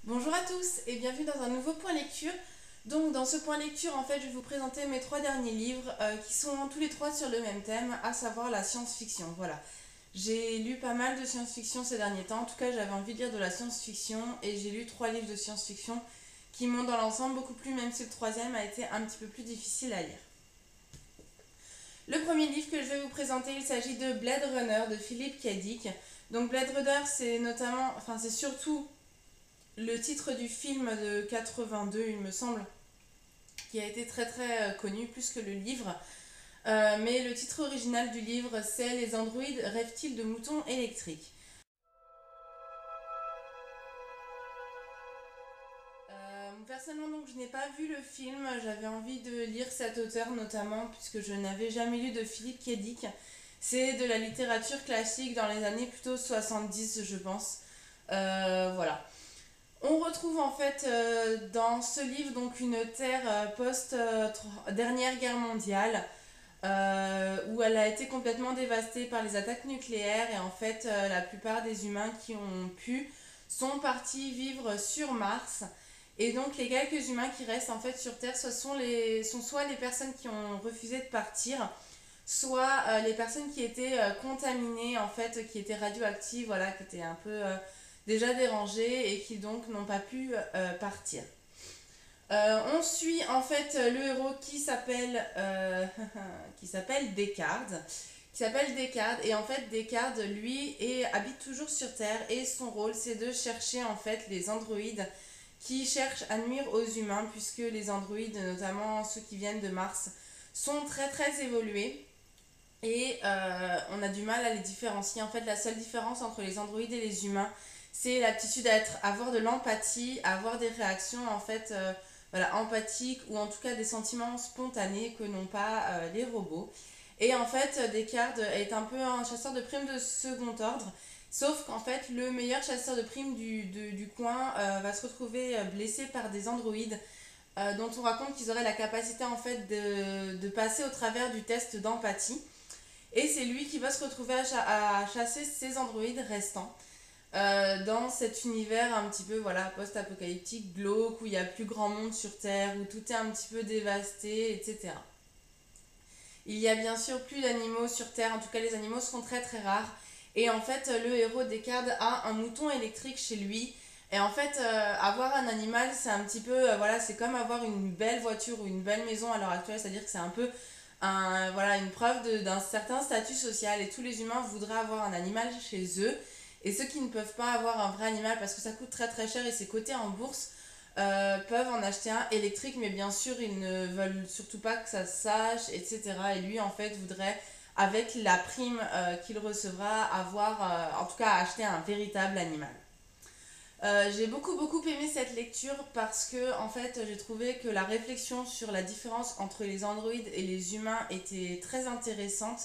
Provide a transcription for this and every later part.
Bonjour à tous et bienvenue dans un nouveau point lecture. Donc dans ce point lecture en fait je vais vous présenter mes trois derniers livres qui sont tous les trois sur le même thème, à savoir la science-fiction. Voilà. J'ai lu pas mal de science-fiction ces derniers temps, en tout cas j'avais envie de lire de la science-fiction et j'ai lu trois livres de science-fiction qui m'ont dans l'ensemble beaucoup plu, même si le troisième a été un petit peu plus difficile à lire. Le premier livre que je vais vous présenter, il s'agit de Blade Runner de Philip K. Dick. Donc Blade Runner c'est surtout le titre du film de 82, il me semble, qui a été très très connu, plus que le livre. Mais le titre original du livre, c'est Les androïdes rêvent-ils de moutons électriques. Personnellement, donc, je n'ai pas vu le film. J'avais envie de lire cet auteur, notamment, puisque je n'avais jamais lu de Philip K. Dick. C'est de la littérature classique dans les années plutôt 70, je pense. Voilà. On retrouve en fait dans ce livre donc une Terre post-dernière guerre mondiale où elle a été complètement dévastée par les attaques nucléaires et en fait la plupart des humains qui ont pu sont partis vivre sur Mars et donc les quelques humains qui restent en fait sur Terre sont soit les personnes qui ont refusé de partir, soit les personnes qui étaient contaminées en fait, qui étaient radioactives, voilà, qui étaient un peu déjà dérangées et qui donc n'ont pas pu partir. On suit en fait le héros qui s'appelle Descartes. Et en fait Descartes lui habite toujours sur Terre et son rôle c'est de chercher en fait les androïdes qui cherchent à nuire aux humains puisque les androïdes, notamment ceux qui viennent de Mars, sont très très évolués et on a du mal à les différencier. En fait, la seule différence entre les androïdes et les humains, c'est l'aptitude à avoir de l'empathie, à avoir des réactions en fait, voilà, empathiques ou en tout cas des sentiments spontanés que n'ont pas les robots. Et en fait, Descartes est un peu un chasseur de primes de second ordre. Sauf qu'en fait, le meilleur chasseur de primes du coin va se retrouver blessé par des androïdes dont on raconte qu'ils auraient la capacité en fait de passer au travers du test d'empathie. Et c'est lui qui va se retrouver à chasser ces androïdes restants dans cet univers un petit peu voilà, post-apocalyptique, glauque, où il n'y a plus grand monde sur Terre, où tout est un petit peu dévasté, etc. Il y a bien sûr plus d'animaux sur Terre, en tout cas les animaux sont très très rares. Et en fait, le héros Descartes a un mouton électrique chez lui. Et en fait, avoir un animal, c'est un petit peu, voilà, c'est comme avoir une belle voiture ou une belle maison à l'heure actuelle, c'est-à-dire que c'est un peu voilà, une preuve d'un certain statut social et tous les humains voudraient avoir un animal chez eux et ceux qui ne peuvent pas avoir un vrai animal parce que ça coûte très très cher et c'est coté en bourse peuvent en acheter un électrique mais bien sûr ils ne veulent surtout pas que ça se sache, etc. Et lui en fait voudrait avec la prime qu'il recevra avoir en tout cas acheter un véritable animal. J'ai beaucoup aimé cette lecture parce que en fait j'ai trouvé que la réflexion sur la différence entre les androïdes et les humains était très intéressante.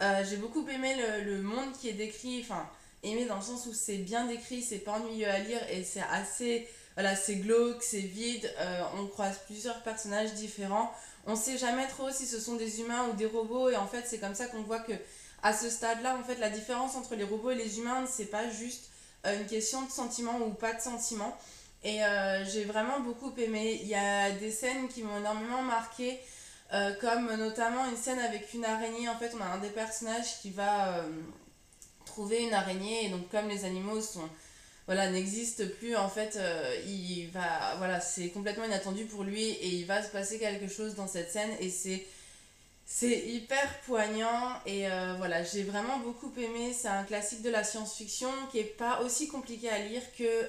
J'ai beaucoup aimé le monde qui est décrit, enfin aimé dans le sens où c'est bien décrit, c'est pas ennuyeux à lire et c'est assez, voilà, c'est glauque, c'est vide, on croise plusieurs personnages différents, on sait jamais trop si ce sont des humains ou des robots et en fait c'est comme ça qu'on voit que à ce stade-là en fait la différence entre les robots et les humains c'est pas juste une question de sentiment ou pas de sentiment. Et j'ai vraiment beaucoup aimé. Il y a des scènes qui m'ont énormément marqué, comme notamment une scène avec une araignée. En fait, on a un des personnages qui va trouver une araignée, et donc comme les animaux sont voilà n'existent plus en fait il va voilà c'est complètement inattendu pour lui et il va se passer quelque chose dans cette scène et c'est hyper poignant et voilà, j'ai vraiment beaucoup aimé. C'est un classique de la science-fiction qui est pas aussi compliqué à lire que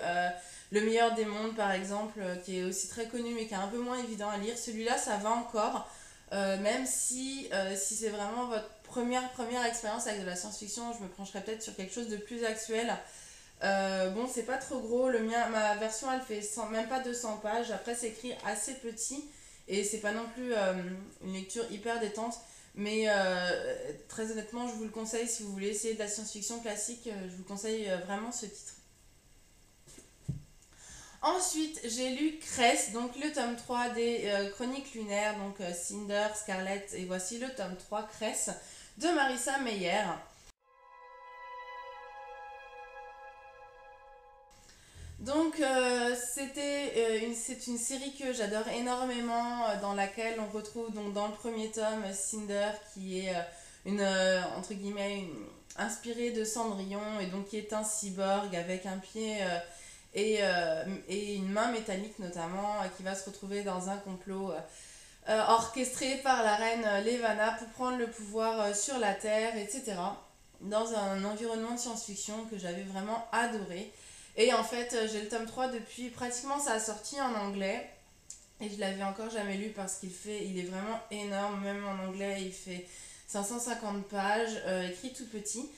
Le meilleur des mondes, par exemple, qui est aussi très connu mais qui est un peu moins évident à lire. Celui-là, ça va encore, même si c'est vraiment votre première expérience avec de la science-fiction, je me pencherai peut-être sur quelque chose de plus actuel. Bon, c'est pas trop gros. Ma version, elle fait même pas 200 pages. Après, c'est écrit assez petit et c'est pas non plus une lecture hyper détente. Mais très honnêtement, je vous le conseille si vous voulez essayer de la science-fiction classique. Je vous conseille vraiment ce titre. Ensuite, j'ai lu Cress, donc le tome 3 des Chroniques lunaires, donc Cinder, Scarlett, et voici le tome 3 Cress de Marissa Meyer. Donc c'est une série que j'adore énormément, dans laquelle on retrouve donc dans le premier tome Cinder qui est entre guillemets inspirée de Cendrillon et donc qui est un cyborg avec un pied et une main métallique notamment, qui va se retrouver dans un complot orchestré par la reine Levana pour prendre le pouvoir sur la Terre, etc. Dans un environnement de science-fiction que j'avais vraiment adoré. Et en fait, j'ai le tome 3 depuis pratiquement sa sortie en anglais. Et je l'avais encore jamais lu parce il est vraiment énorme, même en anglais, il fait 550 pages, écrit tout petit.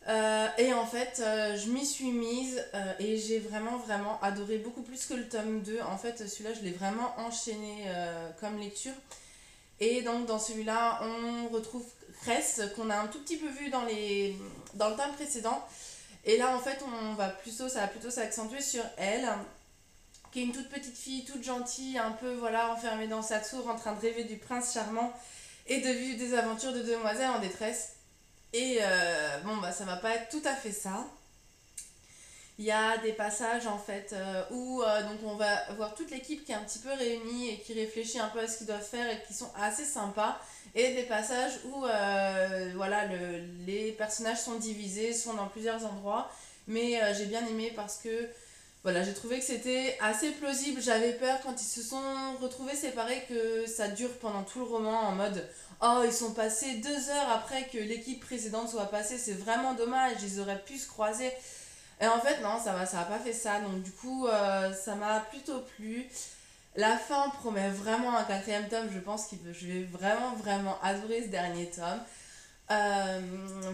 Et en fait, je m'y suis mise et j'ai vraiment adoré beaucoup plus que le tome 2. En fait, celui-là, je l'ai vraiment enchaîné comme lecture. Et donc, dans celui-là, on retrouve Cress, qu'on a un tout petit peu vu dans le tome précédent. Et là, en fait, ça va plutôt s'accentuer sur elle, qui est une toute petite fille, toute gentille, un peu voilà, enfermée dans sa tour, en train de rêver du prince charmant et de vivre des aventures de demoiselles en détresse. Et bon, bah ça va pas être tout à fait ça. Il y a des passages en fait où donc on va voir toute l'équipe qui est un petit peu réunie et qui réfléchit un peu à ce qu'ils doivent faire et qui sont assez sympas. Et des passages où voilà, les personnages sont divisés, sont dans plusieurs endroits. Mais j'ai bien aimé parce que voilà, j'ai trouvé que c'était assez plausible. J'avais peur quand ils se sont retrouvés séparés que ça dure pendant tout le roman en mode oh, ils sont passés 2 heures après que l'équipe précédente soit passée, c'est vraiment dommage, ils auraient pu se croiser. Et en fait, non, ça a pas fait ça. Donc, du coup, ça m'a plutôt plu. La fin promet vraiment un quatrième tome. Je pense je vais vraiment adorer ce dernier tome.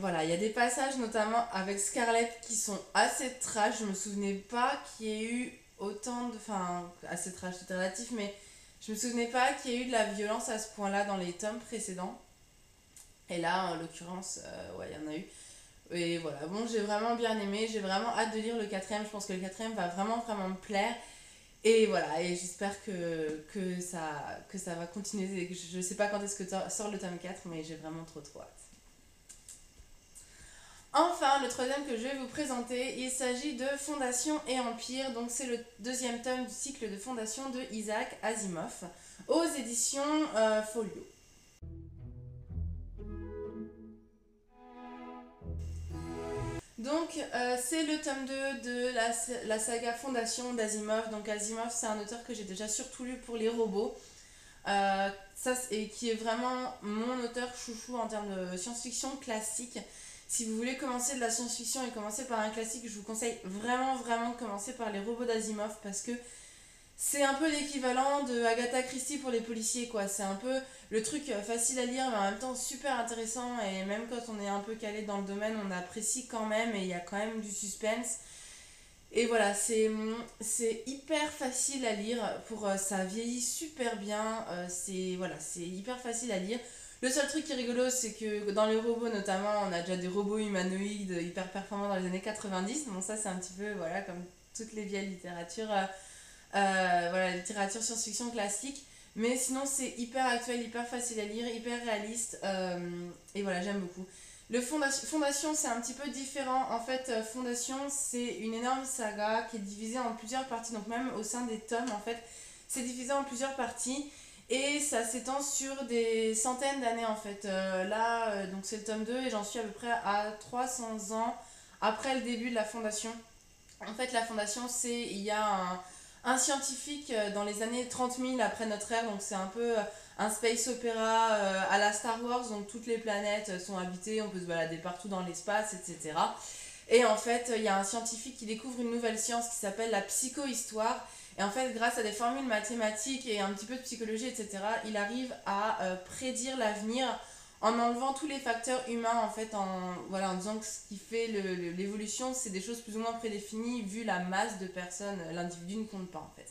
Voilà, il y a des passages notamment avec Scarlett qui sont assez trash. Je me souvenais pas qu'il y ait eu autant de. Enfin, assez trash, c'était relatif, mais je me souvenais pas qu'il y ait eu de la violence à ce point-là dans les tomes précédents. Et là, en l'occurrence, ouais, il y en a eu. Et voilà, bon, j'ai vraiment bien aimé, j'ai vraiment hâte de lire le quatrième, je pense que le quatrième va vraiment me plaire. Et voilà, et j'espère que ça va continuer. Je sais pas quand est-ce que sort le tome 4, mais j'ai vraiment trop hâte. Enfin, le troisième que je vais vous présenter, il s'agit de Fondation et Empire, donc c'est le deuxième tome du cycle de Fondation de Isaac Asimov, aux éditions Folio. Donc, c'est le tome 2 de la saga Fondation d'Asimov. Donc, Asimov, c'est un auteur que j'ai déjà surtout lu pour les robots. Et qui est vraiment mon auteur chouchou en termes de science-fiction classique. Si vous voulez commencer de la science-fiction et commencer par un classique, je vous conseille vraiment de commencer par les robots d'Asimov parce que c'est un peu l'équivalent de Agatha Christie pour les policiers, quoi. C'est un peu le truc facile à lire, mais en même temps super intéressant. Et même quand on est un peu calé dans le domaine, on apprécie quand même et il y a quand même du suspense. Et voilà, c'est hyper facile à lire. Ça vieillit super bien. C'est hyper facile à lire. Le seul truc qui est rigolo, c'est que dans les robots notamment, on a déjà des robots humanoïdes hyper performants dans les années 90. Bon, ça, c'est un petit peu, voilà, comme toutes les vieilles littératures. Voilà, littérature science-fiction classique. Mais sinon, c'est hyper actuel, hyper facile à lire, hyper réaliste. Et voilà, j'aime beaucoup. Fondation, c'est un petit peu différent. En fait, Fondation, c'est une énorme saga qui est divisée en plusieurs parties. Donc même au sein des tomes, en fait, c'est divisé en plusieurs parties. Et ça s'étend sur des centaines d'années, en fait. Là, donc c'est le tome 2 et j'en suis à peu près à 300 ans après le début de la Fondation. En fait, la Fondation, il y a un scientifique dans les années 30 000 après notre ère, donc c'est un peu un space opéra à la Star Wars, donc toutes les planètes sont habitées, on peut se balader partout dans l'espace, etc. Et en fait, il y a un scientifique qui découvre une nouvelle science qui s'appelle la psychohistoire. Et en fait, grâce à des formules mathématiques et un petit peu de psychologie, etc., il arrive à prédire l'avenir en enlevant tous les facteurs humains, en fait, voilà, en disant que ce qui fait l'évolution, c'est des choses plus ou moins prédéfinies, vu la masse de personnes, l'individu ne compte pas, en fait.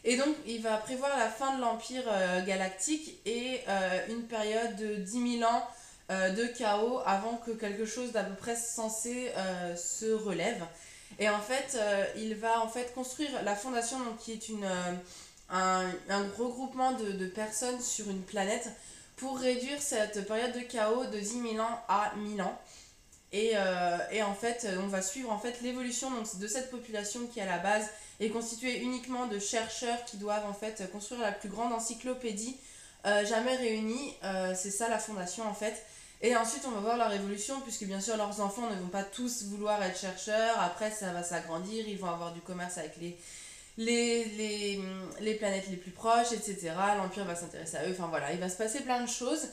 Et donc, il va prévoir la fin de l'Empire galactique et une période de 10 000 ans de chaos avant que quelque chose d'à peu près sensé se relève. Et en fait, il va en fait construire la Fondation, donc, qui est un regroupement de personnes sur une planète pour réduire cette période de chaos de 10 000 ans à 1 000 ans. Et en fait, on va suivre en fait l'évolution donc, de cette population qui à la base est constituée uniquement de chercheurs qui doivent en fait construire la plus grande encyclopédie jamais réunie. C'est ça la fondation en fait. Et ensuite, on va voir leur évolution, puisque bien sûr, leurs enfants ne vont pas tous vouloir être chercheurs. Après, ça va s'agrandir, ils vont avoir du commerce avec les planètes les plus proches, etc. L'Empire va s'intéresser à eux. Enfin voilà, il va se passer plein de choses.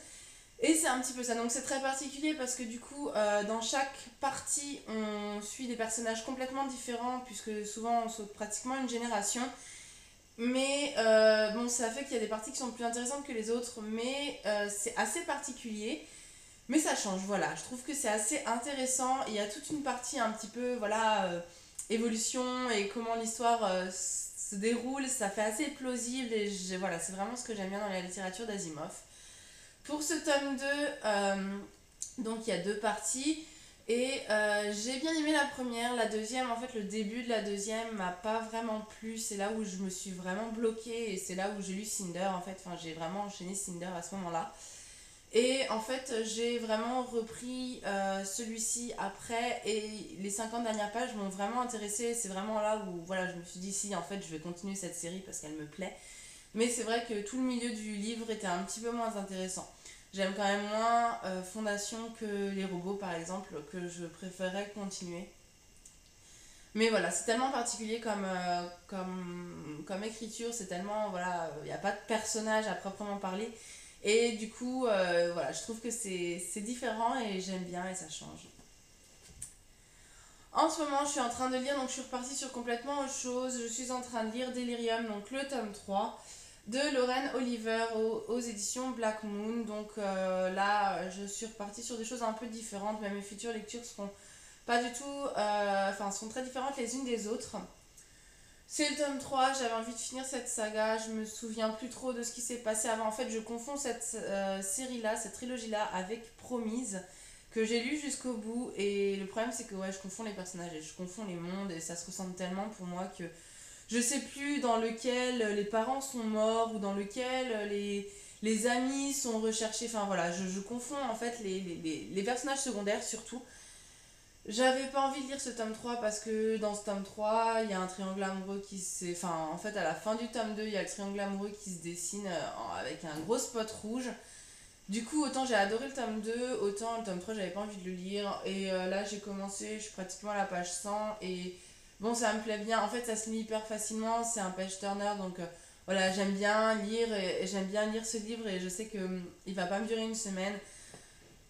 Et c'est un petit peu ça. Donc c'est très particulier parce que du coup, dans chaque partie, on suit des personnages complètement différents, puisque souvent on saute pratiquement une génération. Mais bon, ça fait qu'il y a des parties qui sont plus intéressantes que les autres, mais c'est assez particulier. Mais ça change, voilà. Je trouve que c'est assez intéressant. Il y a toute une partie un petit peu, voilà, évolution et comment l'histoire se déroule. Ça fait assez plausible et voilà, c'est vraiment ce que j'aime bien dans la littérature d'Asimov. Pour ce tome 2, donc il y a 2 parties. Et j'ai bien aimé la première. La deuxième, en fait, le début de la deuxième m'a pas vraiment plu. C'est là où je me suis vraiment bloquée et c'est là où j'ai lu Cinder, en fait. Enfin, j'ai vraiment enchaîné Cinder à ce moment-là. Et en fait, j'ai vraiment repris celui-ci après et les 50 dernières pages m'ont vraiment intéressée. C'est vraiment là où voilà, je me suis dit si en fait je vais continuer cette série parce qu'elle me plaît. Mais c'est vrai que tout le milieu du livre était un petit peu moins intéressant. J'aime quand même moins Fondation que les robots par exemple, que je préférerais continuer. Mais voilà, c'est tellement particulier comme écriture, c'est tellement, voilà, il n'y a pas de personnage à proprement parler. Et du coup, voilà, je trouve que c'est différent et j'aime bien et ça change. En ce moment, je suis en train de lire, donc je suis repartie sur complètement autre chose. Je suis en train de lire Delirium, donc le tome 3 de Lorraine Oliver aux éditions Black Moon. Donc là, je suis repartie sur des choses un peu différentes, mais mes futures lectures seront pas du tout, enfin, seront très différentes les unes des autres. C'est le tome 3, j'avais envie de finir cette saga, je me souviens plus trop de ce qui s'est passé avant. En fait, je confonds cette série-là, cette trilogie-là avec Promise, que j'ai lu jusqu'au bout. Et le problème, c'est que ouais, je confonds les personnages et je confonds les mondes et ça se ressemble tellement pour moi que je sais plus dans lequel les parents sont morts ou dans lequel les amis sont recherchés. Enfin voilà, je confonds en fait les personnages secondaires surtout. J'avais pas envie de lire ce tome 3 parce que dans ce tome 3, il y a un triangle amoureux qui s'est... Enfin, en fait, à la fin du tome 2, il y a le triangle amoureux qui se dessine avec un gros spot rouge. Du coup, autant j'ai adoré le tome 2, autant le tome 3, j'avais pas envie de le lire. Et là, j'ai commencé, je suis pratiquement à la page 100 et bon, ça me plaît bien. En fait, ça se lit hyper facilement, c'est un page turner, donc voilà, j'aime bien lire et j'aime bien lire ce livre et je sais que il va pas me durer une semaine.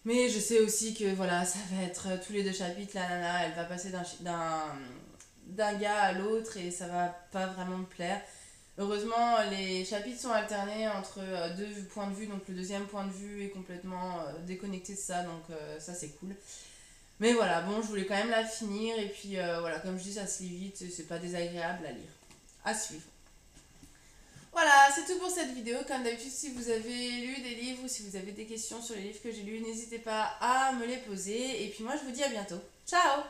Mais je sais aussi que voilà, ça va être tous les 2 chapitres, la nana, elle va passer d'un gars à l'autre et ça va pas vraiment me plaire. Heureusement, les chapitres sont alternés entre 2 points de vue, donc le deuxième point de vue est complètement déconnecté de ça, donc ça c'est cool. Mais voilà, bon, je voulais quand même la finir et puis voilà, comme je dis, ça se lit vite, c'est pas désagréable à lire. À suivre. Voilà, c'est tout pour cette vidéo. Comme d'habitude, si vous avez lu des livres ou si vous avez des questions sur les livres que j'ai lus, n'hésitez pas à me les poser. Et puis moi, je vous dis à bientôt. Ciao!